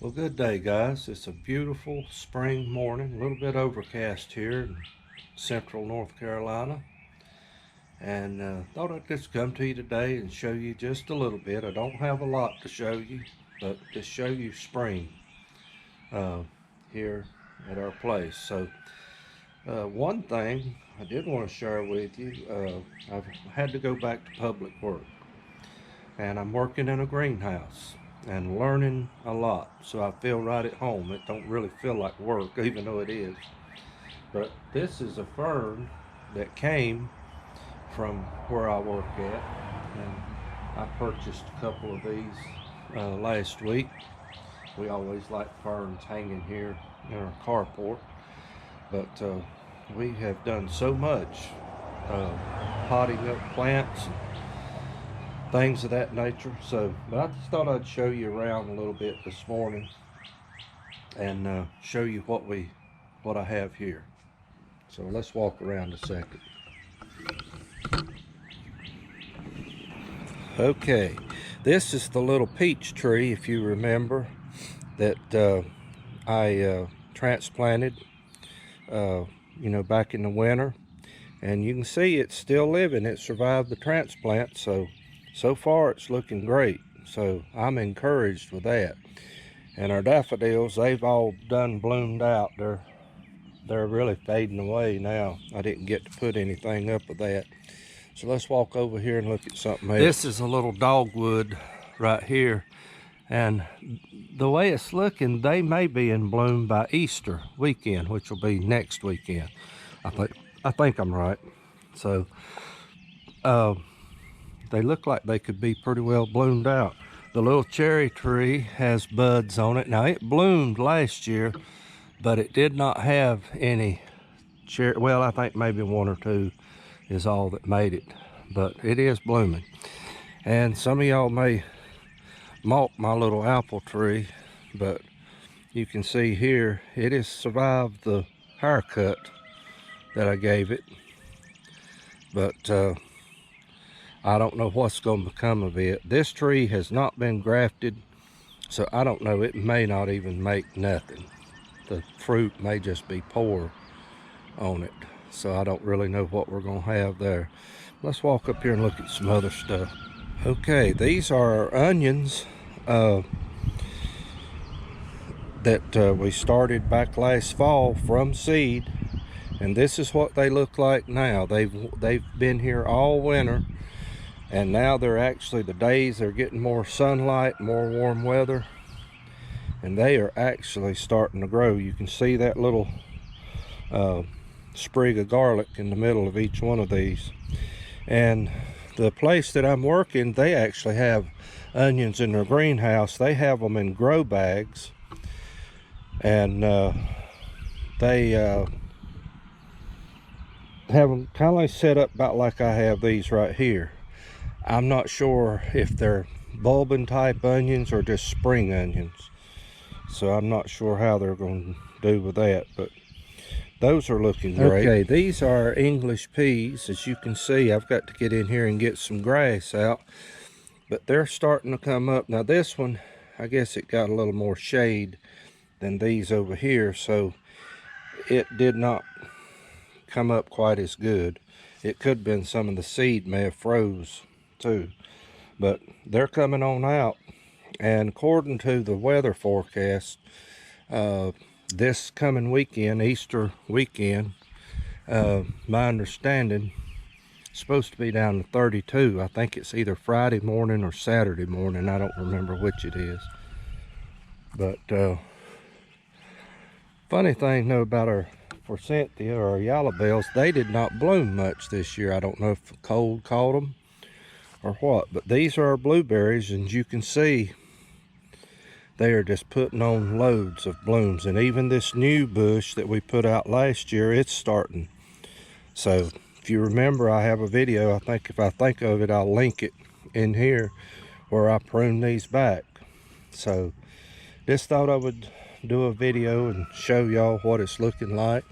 Well, good day, guys. It's a beautiful spring morning, a little bit overcast here in central North Carolina. And thought I'd just come to you today and show you just a little bit. I don't have a lot to show you, but to show you spring uh, here at our place. So, one thing I did want to share with you, I've had to go back to public work, and I'm working in a greenhouse and learning a lot, so I feel right at home. It don't really feel like work, even though it is. But this is a fern that came from where I work at, and I purchased a couple of these last week. We always like ferns hanging here in our carport, but we have done so much uh, potting up plants and things of that nature. So, but I just thought I'd show you around a little bit this morning and show you what I have here. So let's walk around a second. Okay, this is the little peach tree, if you remember, that I transplanted, back in the winter. And you can see it's still living. It survived the transplant, so far it's looking great. So I'm encouraged with that. And our daffodils, they've all done bloomed out. They're really fading away now. I didn't get to put anything up with that. So let's walk over here and look at something else. This is a little dogwood right here. And the way it's looking, they may be in bloom by Easter weekend, which will be next weekend. I think I'm right. So they look like they could be pretty well bloomed out. The little cherry tree has buds on it. Now, it bloomed last year, but it did not have any cherry. Well, I think maybe one or two is all that made it, but it is blooming. And some of y'all may mock my little apple tree, but you can see here it has survived the haircut that I gave it, but I don't know what's going to become of it. This tree has not been grafted, so I don't know. It may not even make nothing. The fruit may just be poor on it, so I don't really know what we're going to have there. Let's walk up here and look at some other stuff. Okay, these are onions that we started back last fall from seed, and this is what they look like now. They've been here all winter, and now they're actually, the days are getting more sunlight, more warm weather, and they are actually starting to grow. You can see that little sprig of garlic in the middle of each one of these. And the place that I'm working, they actually have onions in their greenhouse. They have them in grow bags, and they have them kind of set up about like I have these right here. I'm not sure if they're bulbing type onions or just spring onions, so I'm not sure how they're going to do with that, but those are looking great. Okay, these are English peas. As you can see, I've got to get in here and get some grass out, but they're starting to come up. Now this one, I guess it got a little more shade than these over here, so it did not come up quite as good. It could have been some of the seed may have froze too, but they're coming on out. And according to the weather forecast, this coming weekend, Easter weekend, my understanding, it's supposed to be down to 32. I think it's either Friday morning or Saturday morning. I don't remember which it is. But funny thing though about our forsythia or our yellow bells, they did not bloom much this year. I don't know if the cold caught them or what, but these are our blueberries, and you can see they are just putting on loads of blooms. And even this new bush that we put out last year, it's starting. So if you remember, I have a video, I think if I think of it, I'll link it in here, where I prune these back. So just thought I would do a video and show y'all what it's looking like.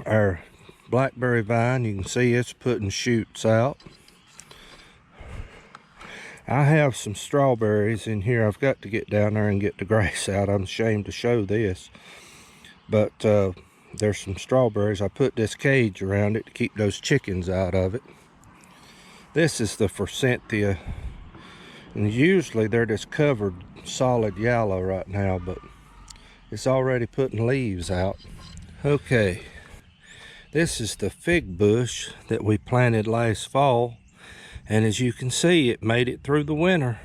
Our blackberry vine, you can see it's putting shoots out. I have some strawberries in here. I've got to get down there and get the grass out. I'm ashamed to show this, but there's some strawberries. I put this cage around it to keep those chickens out of it. This is the forsythia, and usually they're just covered solid yellow right now, but it's already putting leaves out. Okay, this is the fig bush that we planted last fall, and as you can see, it made it through the winter,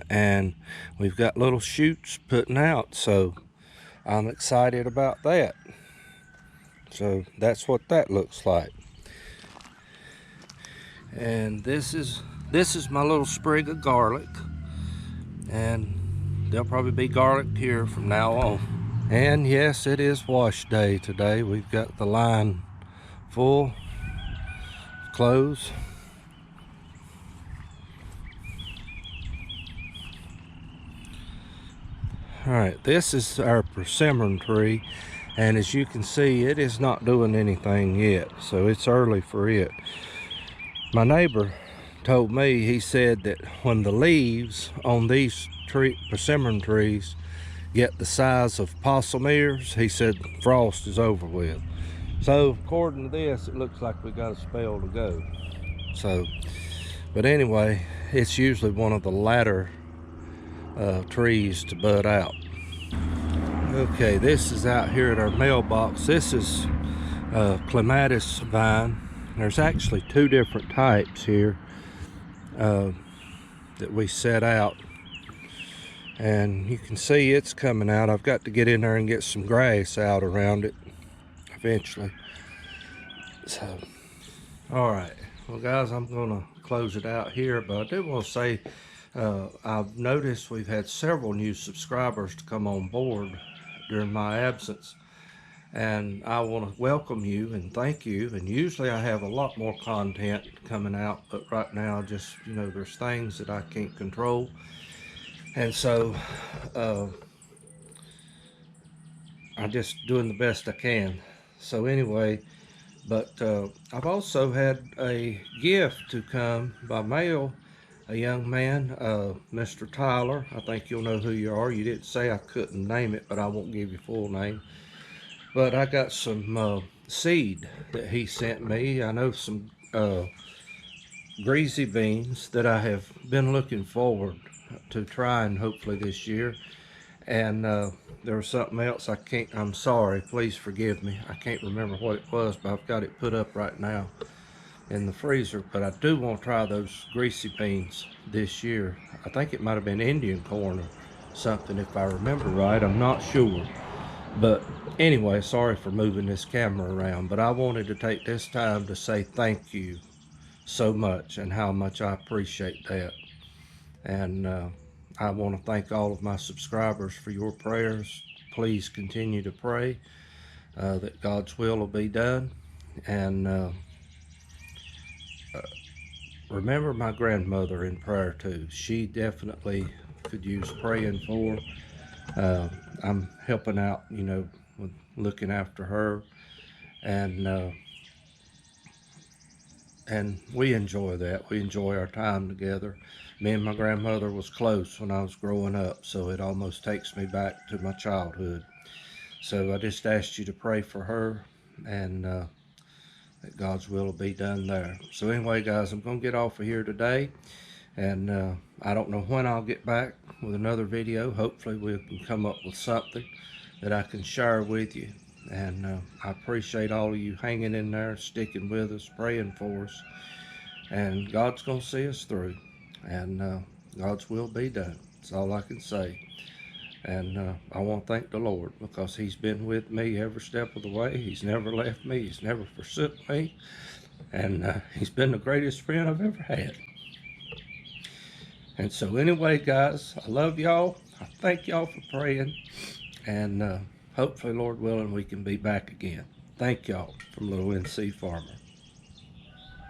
and we've got little shoots putting out, so I'm excited about that. So that's what that looks like. And this is my little sprig of garlic, and there'll probably be garlic here from now on. And yes, it is wash day today. We've got the line full of clothes. All right, this is our persimmon tree, and as you can see, it is not doing anything yet, so it's early for it. My neighbor told me, he said that when the leaves on these persimmon trees get the size of possum ears, he said frost is over with. So according to this, it looks like we got a spell to go. So, but anyway, it's usually one of the latter trees to bud out. Okay, this is out here at our mailbox. This is clematis vine. There's actually two different types here that we set out, and you can see it's coming out. I've got to get in there and get some grass out around it eventually. So, all right, well guys, I'm gonna close it out here, but I do want to say I've noticed we've had several new subscribers to come on board during my absence, and I want to welcome you and thank you. And usually I have a lot more content coming out, but right now, just, you know, there's things that I can't control, and so I'm just doing the best I can. So anyway, but I've also had a gift to come by mail. A young man, Mr. Tyler. I think you'll know who you are. You didn't say I couldn't name it, but I won't give you full name. But I got some seed that he sent me. I know some greasy beans that I have been looking forward to trying hopefully this year. And there was something else I'm sorry, please forgive me. I can't remember what it was, but I've got it put up right now in the freezer. But I do want to try those greasy beans this year. I think it might have been Indian corn or something, if I remember right. I'm not sure. But anyway, sorry for moving this camera around, but I wanted to take this time to say thank you so much and how much I appreciate that. And I want to thank all of my subscribers for your prayers. Please continue to pray that God's will be done. And remember my grandmother in prayer too. She definitely could use praying for. I'm helping out, you know, with looking after her, and we enjoy that. We enjoy our time together. Me and my grandmother was close when I was growing up, so it almost takes me back to my childhood. So I just asked you to pray for her, and that God's will be done there. So anyway, guys, I'm going to get off of here today, and I don't know when I'll get back with another video. Hopefully we can come up with something that I can share with you. And I appreciate all of you hanging in there, sticking with us, praying for us. And God's going to see us through. And God's will be done. That's all I can say. And I want to thank the Lord, because He's been with me every step of the way. He's never left me. He's never forsook me. And He's been the greatest friend I've ever had. And so anyway, guys, I love y'all. I thank y'all for praying. And hopefully, Lord willing, we can be back again. Thank y'all from Little NC Farmer.